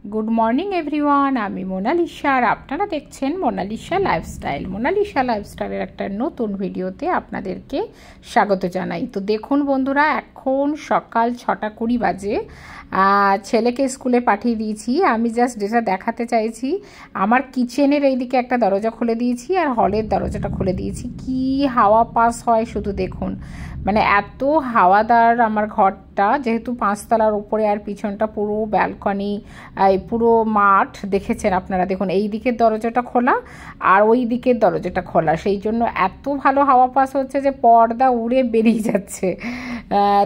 Good morning everyone, আমি Mona Lisa আর আপনারা দেখছেন মোনালিসা লাইফস্টাইল। মোনালিসা লাইফস্টাইলের একটা নতুন ভিডিওতে আপনাদেরকে স্বাগত জানাই। তো দেখুন বন্ধুরা, এখন সকাল 6:20 বাজে। ছেলেকে স্কুলে পাঠিয়ে দিয়েছি। আমি জাস্ট যেটা দেখাতে চাইছি, আমার কিচেনের এইদিকে একটা দরজা খুলে দিয়েছি আর হলের দরজাটা খুলে দিয়েছি। কি হাওয়া পাস হয় শুধু দেখুন, মানে এত হাওয়াদার আমার ঘরটা, যেহেতু 5 তলার উপরে আর পিছনটা পুরো ব্যালকনি, পুরো মাঠ দেখেছেন আপনারা। দেখুন এই দিকের দরজাটা খোলা আর ওই দিকের দরজাটা খোলা, সেই জন্য এত ভালো হাওয়া পাস হচ্ছে যে পর্দা উড়ে বেরিয়ে যাচ্ছে।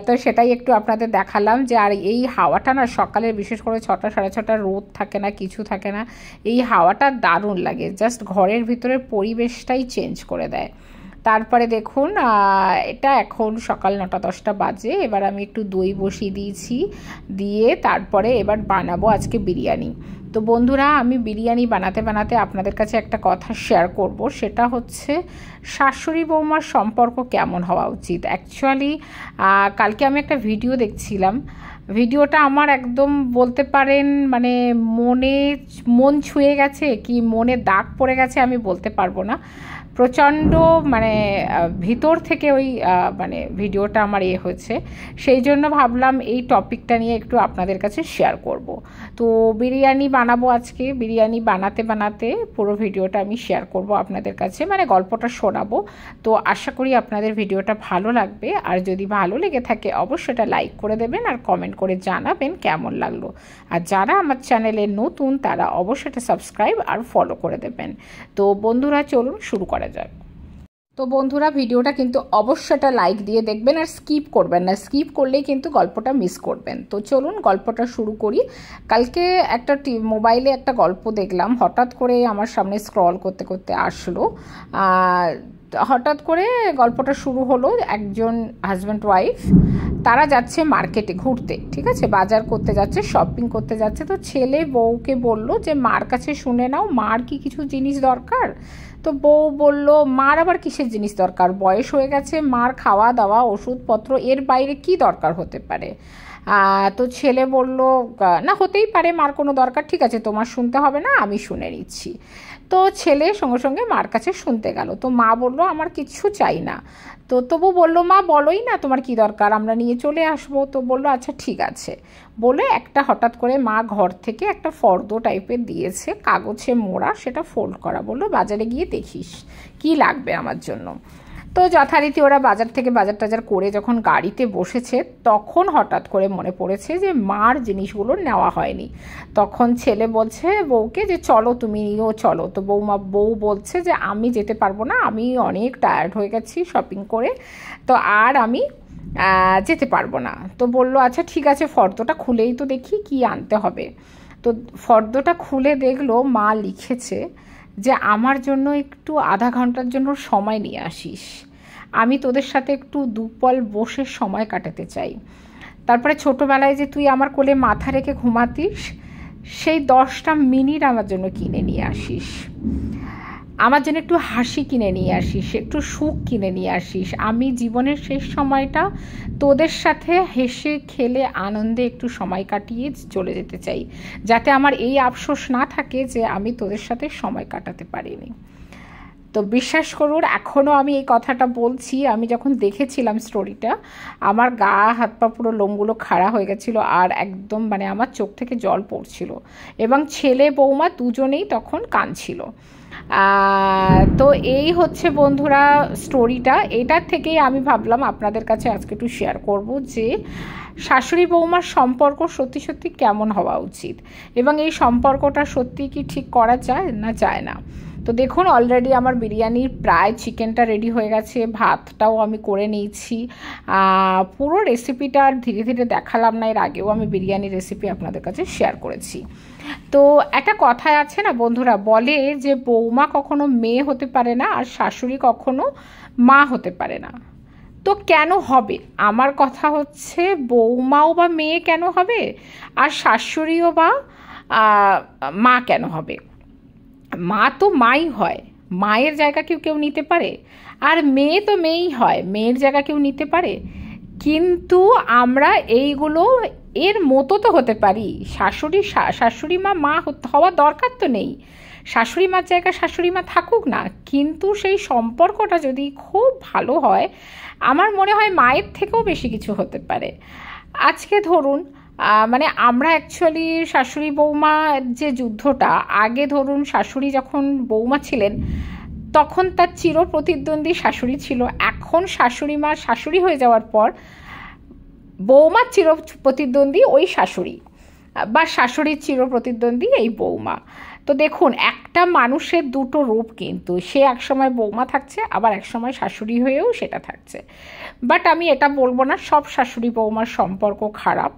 তো সেটাই একটু আপনাদের দেখালাম যে, আর এই হাওয়াটা না সকালে বিশেষ করে 6টা সাড়ে 6টা রোদ থাকে না, কিছু থাকে না, এই হাওয়াটা দারুণ লাগে, জাস্ট ঘরের ভিতরের পরিবেশটাই চেঞ্জ করে দেয়। তারপরে দেখুন এটা এখন সকাল 9টা-10টা বাজে। এবার আমি একটু দই বসিয়ে দিয়েছি, দিয়ে তারপরে এবার বানাবো আজকে বিরিয়ানি। তো বন্ধুরা, আমি বিরিয়ানি বানাতে বানাতে আপনাদের কাছে একটা কথা শেয়ার করব, সেটা হচ্ছে শাশুড়ি বৌমার সম্পর্ক কেমন হওয়া উচিত। অ্যাকচুয়ালি কালকে আমি একটা ভিডিও দেখছিলাম, ভিডিওটা আমার একদম বলতে পারেন মানে মন ছুঁয়ে গেছে কি মনে দাগ পড়ে গেছে আমি বলতে পারবো না। প্রচণ্ড মানে ভিতর থেকে ওই মানে ভিডিওটা আমার হয়েছে, সেই জন্য ভাবলাম এই টপিকটা নিয়ে একটু আপনাদের কাছে শেয়ার করব। তো বিরিয়ানি বানাবো আজকে, বিরিয়ানি বানাতে বানাতে পুরো ভিডিওটা আমি শেয়ার করব আপনাদের কাছে, মানে গল্পটা শোনাবো। তো আশা করি আপনাদের ভিডিওটা ভালো লাগবে, আর যদি ভালো লেগে থাকে অবশ্যই এটা লাইক করে দেবেন আর কমেন্ট করে জানাবেন কেমন লাগলো। আর যারা আমার চ্যানেলে নতুন তারা অবশ্যই এটা সাবস্ক্রাইব আর ফলো করে দেবেন। তো বন্ধুরা চলুন শুরু করা যাক। তো বন্ধুরা, ভিডিওটা কিন্তু অবশ্যই একটা লাইক দিয়ে দেখবেন আর স্কিপ করবেন না, স্কিপ করলেই কিন্তু গল্পটা মিস করবেন। তো চলুন গল্পটা শুরু করি। কালকে একটা মোবাইলে একটা গল্প দেখলাম, হঠাৎ করে আমার সামনে স্ক্রল করতে করতে আসলো। হঠাৎ করে গল্পটা শুরু হলো, একজন হাজব্যান্ড ওয়াইফ তারা যাচ্ছে মার্কেটে ঘুরতে, ঠিক আছে, বাজার করতে যাচ্ছে, শপিং করতে যাচ্ছে। তো ছেলে বউকে বলল যে মার কাছে শুনে নাও, মার কি কিছু জিনিস দরকার। তো বউ বলল মার আবার কিসের জিনিস দরকার, বয়স হয়ে গেছে, মার খাওয়া দাওয়া ওষুধপত্র, এর বাইরে কি দরকার হতে পারে। তো ছেলে বলল না, হতেই পারে মার কোনো দরকার, ঠিক আছে তোমার শুনতে হবে না, আমি শুনে নিচ্ছি। তো ছেলে সঙ্গে সঙ্গে মার কাছে শুনতে গেল। তো মা বলল আমার কিচ্ছু চাই না। তো তবু বলল মা বলোই না তোমার কি দরকার, আমরা নিয়ে চলে আসবো। তো বলল আচ্ছা ঠিক আছে বলে একটা হঠাৎ করে মা ঘর থেকে একটা ফর্দ টাইপের দিয়েছে, কাগজে মোড়া, সেটা ফোল্ড করা, বললো বাজারে গিয়ে দেখিস কি লাগবে আমার জন্য। তো যথারীতি ওরা বাজার থেকে বাজার টাজার করে যখন গাড়িতে বসেছে, তখন হঠাৎ করে মনে পড়েছে যে মার জিনিসগুলো নেওয়া হয়নি। তখন ছেলে বলছে বউকে যে চলো তুমি নিয়েও চলো। তো বউ বলছে যে আমি যেতে পারবো না, আমি অনেক টায়ার্ড হয়ে গেছি শপিং করে, তো আর আমি যেতে পারবো না। তো বললো আচ্ছা ঠিক আছে ফর্দটা খুলেই তো দেখি কি আনতে হবে। তো ফর্দটা খুলে দেখলো মা লিখেছে যে আমার জন্য একটু আধা ঘন্টার জন্য সময় নিয়ে আসিস, আমি তোদের সাথে একটু দুপল বসে সময় কাটাতে চাই। তারপরে ছোটোবেলায় যে তুই আমার কোলে মাথা রেখে ঘুমাতিস, সেই 10টা মিনিট আমার জন্য কিনে নিয়ে আসিস, আমার জন্য একটু হাসি কিনে নিয়ে আসিস, একটু সুখ কিনে নিয়ে আসিস। আমি জীবনের শেষ সময়টা তোদের সাথে হেসে খেলে আনন্দে একটু সময় কাটিয়ে চলে যেতে চাই, যাতে আমার এই আফসোস না থাকে যে আমি তোদের সাথে সময় কাটাতে পারিনি। তো বিশ্বাস করুন এখনও আমি এই কথাটা বলছি, আমি যখন দেখেছিলাম স্টোরিটা আমার গা হাত পা পুরো লোমগুলো খাড়া হয়ে গেছিলো, আর একদম মানে আমার চোখ থেকে জল পড়ছিল, এবং ছেলে বৌমা দুজনেই তখন কাঁদছিল। তো এই হচ্ছে বন্ধুরা স্টোরিটা। এটার থেকেই আমি ভাবলাম আপনাদের কাছে আজকে একটু শেয়ার করব যে শাশুড়ি বৌমার সম্পর্ক সত্যি সত্যি কেমন হওয়া উচিত, এবং এই সম্পর্কটা সত্যি কি ঠিক করা যায় না যায় না। তো দেখুন অলরেডি আমার বিরিয়ানির প্রায় চিকেনটা রেডি হয়ে গেছে, ভাতটাও আমি করে নিয়েছি। পুরো রেসিপিটা ধীরে ধীরে দেখালাম না, এর আগেও আমি বিরিয়ানির রেসিপি আপনাদের কাছে শেয়ার করেছি। তো একটা কথায় আছে না বন্ধুরা, বলে যে বৌমা কখনো মেয়ে হতে পারে না আর শাশুড়ি কখনো মা হতে পারে না। তো কেন হবে, আমার কথা হচ্ছে বৌমাও বা মেয়ে কেন হবে আর শাশুড়িও বা মা কেন হবে। মা তো মাই হয়, মায়ের জায়গা কেউ নিতে পারে, আর মেয়ে তো মেয়েই হয়, মেয়ের জায়গা কেউ নিতে পারে। কিন্তু আমরা এইগুলো এর মতো তো হতে পারি, শাশুড়ি মা মা হওয়ার দরকার তো নেই, শাশুড়ি মার জায়গায় শাশুড়ি মা থাকুক না, কিন্তু সেই সম্পর্কটা যদি খুব ভালো হয় আমার মনে হয় মায়ের থেকেও বেশি কিছু হতে পারে। আজকে ধরুন মানে আমরা অ্যাকচুয়ালি শাশুড়ি বৌমা যে যুদ্ধটা, আগে ধরুন শাশুড়ি যখন বৌমা ছিলেন তখন তার চির প্রতিদ্বন্দ্বী শাশুড়ি ছিল, এখন শাশুড়ি মা শাশুড়ি হয়ে যাওয়ার পর বৌমার চির প্রতিদ্বন্দ্বী ওই শাশুড়ি, বা শাশুড়ির চির প্রতিদ্বন্দ্বী এই বৌমা। তো দেখুন একটা মানুষের দুটো রূপ, কিন্তু সে একসময় বৌমা থাকছে আবার একসময় শাশুড়ি হয়েও সেটা থাকছে। বাট আমি এটা বলবো না সব শাশুড়ি বৌমার সম্পর্ক খারাপ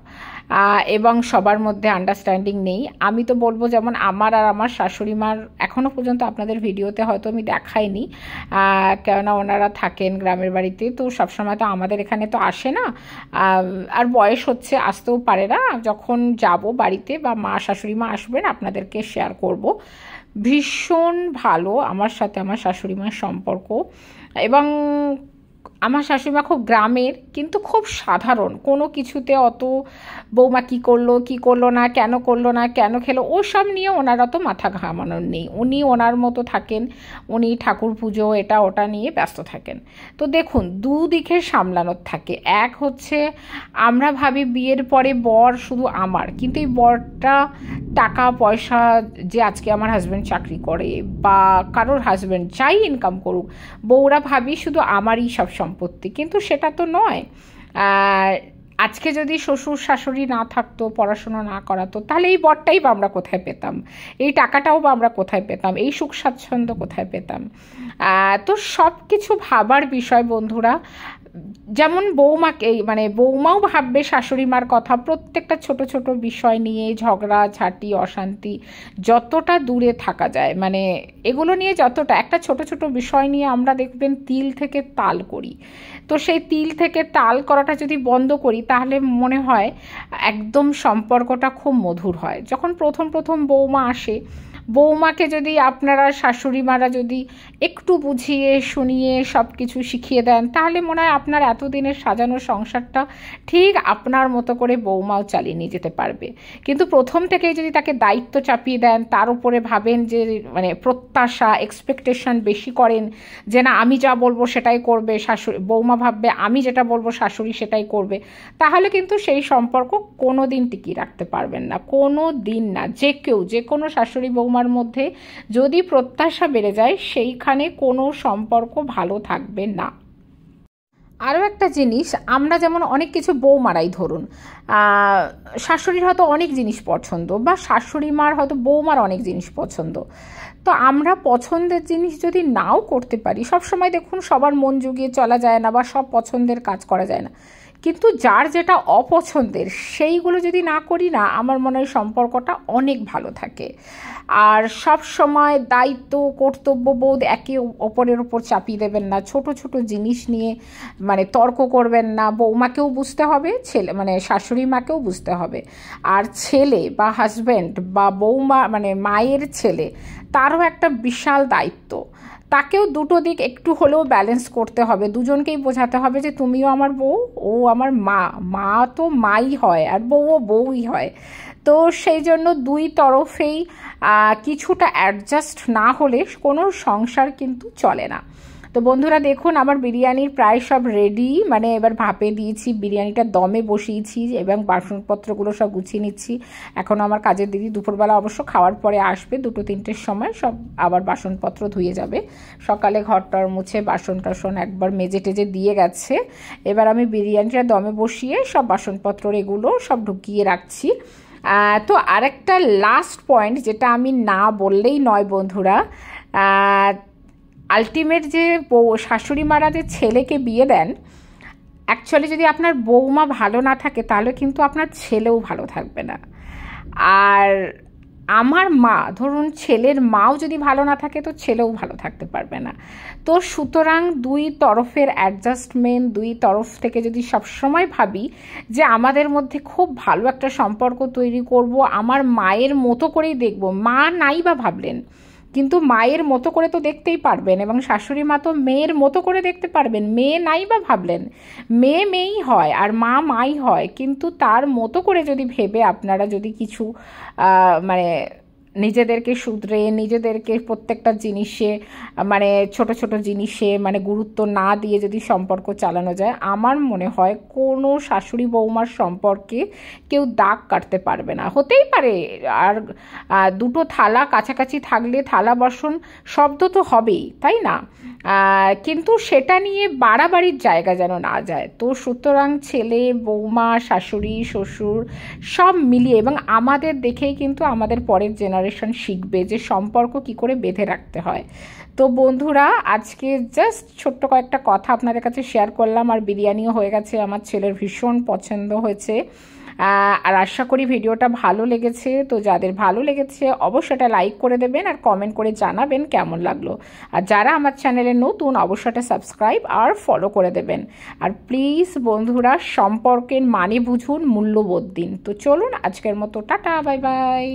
এবং সবার মধ্যে আন্ডারস্ট্যান্ডিং নেই। আমি তো বলবো যেমন আমার আর আমার শাশুড়ি মার এখনও পর্যন্ত আপনাদের ভিডিওতে হয়তো আমি দেখাইনি, কেননা ওনারা থাকেন গ্রামের বাড়িতে, তো সবসময় তো আমাদের এখানে তো আসে না, আর বয়স হচ্ছে আসতেও পারে না। যখন যাব বাড়িতে বা মা শাশুড়ি মা আসবেন আপনাদেরকে শেয়ার করব। ভীষণ ভালো আমার সাথে আমার শাশুড়ি মার সম্পর্ক, এবং আমার শাশুড়িমা খুব গ্রামের কিন্তু খুব সাধারণ, কোনো কিছুতে অত বৌমা কী করলো না, কেন করলো না, কেন খেলো ওসব নিয়ে ওনার অত মাথা ঘামানোর নেই। উনি ওনার মতো থাকেন, উনি ঠাকুর পুজো এটা ওটা নিয়ে ব্যস্ত থাকেন। তো দেখুন দুদিকে সামলানোর থাকে। এক হচ্ছে আমরা ভাবি বিয়ের পরে বর শুধু আমার, কিন্তু এই বরটা টাকা পয়সা, যে আজকে আমার হাজব্যান্ড চাকরি করে বা কারোর হাজব্যান্ড যাই ইনকাম করুক, বউরা ভাবি শুধু আমারই সব সম্পত্তি, কিন্তু সেটা তো নয়। আজকে যদি শ্বশুর শাশুড়ি না থাকতো, পড়াশোনা না করাতো, তাহলে এই বরটাই বা আমরা কোথায় পেতাম, এই টাকাটাও বা আমরা কোথায় পেতাম, এই সুখ স্বাচ্ছন্দ্য কোথায় পেতাম। তো সব কিছু ভাবার বিষয় বন্ধুরা। যেমন বৌমাকে মানে বৌমাও ভাববে শাশুড়ি মার কথা, প্রত্যেকটা ছোট ছোট বিষয় নিয়ে ঝগড়া ঝাঁটি অশান্তি যতটা দূরে থাকা যায়, মানে এগুলো নিয়ে যতটা, একটা ছোট ছোট বিষয় নিয়ে আমরা দেখবেন তিল থেকে তাল করি, তো সেই তিল থেকে তাল করাটা যদি বন্ধ করি তাহলে মনে হয় একদম সম্পর্কটা খুব মধুর হয়। যখন প্রথম প্রথম বৌমা আসে, বৌমাকে যদি আপনারা শাশুড়ি মারা যদি একটু বুঝিয়ে শুনিয়ে সব কিছু শিখিয়ে দেন, তাহলে মনে হয় আপনার এতদিনের সাজানো সংসারটা ঠিক আপনার মতো করে বৌমাও চালিয়ে নিয়ে যেতে পারবে। কিন্তু প্রথম থেকেই যদি তাকে দায়িত্ব চাপিয়ে দেন, তার উপরে ভাবেন যে মানে প্রত্যাশা এক্সপেকটেশন বেশি করেন, যে না আমি যা বলবো সেটাই করবে শাশুড়ি, বৌমা ভাববে আমি যেটা বলবো শাশুড়ি সেটাই করবে, তাহলে কিন্তু সেই সম্পর্ক কোনো দিন টিকিয়ে রাখতে পারবেন না, কোনো দিন না। যে কোনো শাশুড়ি বৌমার মধ্যে যদি প্রত্যাশা বেড়ে যায়, সেইখানে কোনো সম্পর্ক ভালো থাকবে না। আরও একটা জিনিস, আমরা যেমন অনেক কিছু বৌমারাই ধরুন শাশুড়ির হয়তো অনেক জিনিস পছন্দ, বা শাশুড়ি মার হয়তো বৌমার অনেক জিনিস পছন্দ, তো আমরা পছন্দের জিনিস যদি নাও করতে পারি, সবসময় দেখুন সবার মন জুগিয়ে চলা যায় না বা সব পছন্দের কাজ করা যায় না, কিন্তু যার যেটা অপছন্দের সেইগুলো যদি না করি না, আমার মনে হয় সম্পর্কটা অনেক ভালো থাকে। আর সব সময় দায়িত্ব কর্তব্যবোধ একে অপরের ওপর চাপিয়ে দেবেন না, ছোট ছোট জিনিস নিয়ে মানে তর্ক করবেন না। বৌমাকেও বুঝতে হবে, ছেলে মানে শাশুড়ি মাকেও বুঝতে হবে, আর ছেলে বা হাজব্যান্ড বা বৌমা মানে মায়ের ছেলে, তারও একটা বিশাল দায়িত্ব, তাকেও দুটো দিক একটু হলেও ব্যালেন্স করতে হবে। দুজনকেই বোঝাতে হবে যে তুমিও আমার বউ, ও আমার মা, মা তো মাই হয় আর বউও বউই হয়। তো সেই জন্য দুই তরফেই কিছুটা অ্যাডজাস্ট না হলে কোনো সংসার কিন্তু চলে না। তো বন্ধুরা দেখুন আমার বিরিয়ানির প্রায় সব রেডি, মানে এবার ভাপে দিয়েছি, বিরিয়ানিটা দমে বসিয়েছি এবং বাসনপত্রগুলো সব গুছিয়ে নিচ্ছি। এখন আমার কাজের দিদি দুপুরবেলা অবশ্য খাওয়ার পরে আসবে, 2-3টের সময় সব আবার বাসনপত্র ধুয়ে যাবে। সকালে ঘরটার মুছে বাসন টাসন একবার মেজে টেজে দিয়ে গেছে। এবার আমি বিরিয়ানিটা দমে বসিয়ে সব বাসনপত্র এগুলো সব ঢুকিয়ে রাখছি। তো আরেকটা লাস্ট পয়েন্ট যেটা আমি না বললেই নয় বন্ধুরা, আলটিমেট যে শাশুড়ি মারা যে ছেলেকে বিয়ে দেন, অ্যাকচুয়ালি যদি আপনার বৌমা ভালো না থাকে তাহলে কিন্তু আপনার ছেলেও ভালো থাকবে না। আর আমার মা ধরুন ছেলের মাও যদি ভালো না থাকে তো ছেলেও ভালো থাকতে পারবে না। তো সুতরাং দুই তরফের অ্যাডজাস্টমেন্ট, দুই তরফ থেকে যদি সবসময় ভাবি যে আমাদের মধ্যে খুব ভালো একটা সম্পর্ক তৈরি করব, আমার মায়ের মতো করেই দেখব, মা নাই বা ভাবলেন কিন্তু মায়ের মতো করে তো দেখতেই পারবেন, এবং শাশুড়ি মা তো মেয়ের মতো করে দেখতে পারবেন। মেয়ে নাই বা ভাবলেন, মেয়ে মেয়েই হয় আর মা মাই হয়, কিন্তু তার মতো করে যদি ভেবে আপনারা যদি কিছু মানে নিজেদেরকে শুধরে, নিজেদেরকে প্রত্যেকটা জিনিসে মানে ছোট ছোট জিনিসে মানে গুরুত্ব না দিয়ে যদি সম্পর্ক চালানো যায়, আমার মনে হয় কোনো শাশুড়ি বৌমার সম্পর্কে কেউ দাগ কাটতে পারবে না। হতেই পারে আর দুটো থালা কাছাকাছি থাকলে থালা বাসন শব্দ তো হবেই, তাই না? কিন্তু সেটা নিয়ে বাড়াবাড়ির জায়গা যেন না যায়। তো সুতরাং ছেলে বৌমা শাশুড়ি শ্বশুর সব মিলিয়ে, এবং আমাদের দেখেই কিন্তু আমাদের পরের জেনারেশন শিখবে যে সম্পর্ক কি করে বেঁধে রাখতে হয়। তো বন্ধুরা, আজকে জাস্ট ছোট্ট কয়েকটা কথা আপনাদের কাছে শেয়ার করলাম, আর বিরিয়ানিও হয়ে গেছে, আমার ছেলের ভীষণ পছন্দ হয়েছে। আর আশা করি ভিডিওটা ভালো লেগেছে। তো যাদের ভালো লেগেছে অবশ্যই এটা লাইক করে দেবেন আর কমেন্ট করে জানাবেন কেমন লাগলো। আর যারা আমার চ্যানেলে নতুন অবশ্যই এটা সাবস্ক্রাইব আর ফলো করে দেবেন। আর প্লিজ বন্ধুরা, সম্পর্কের মানে বুঝুন, মূল্যবোধ দিন। তো চলুন আজকের মতো টাটা, বাই বাই।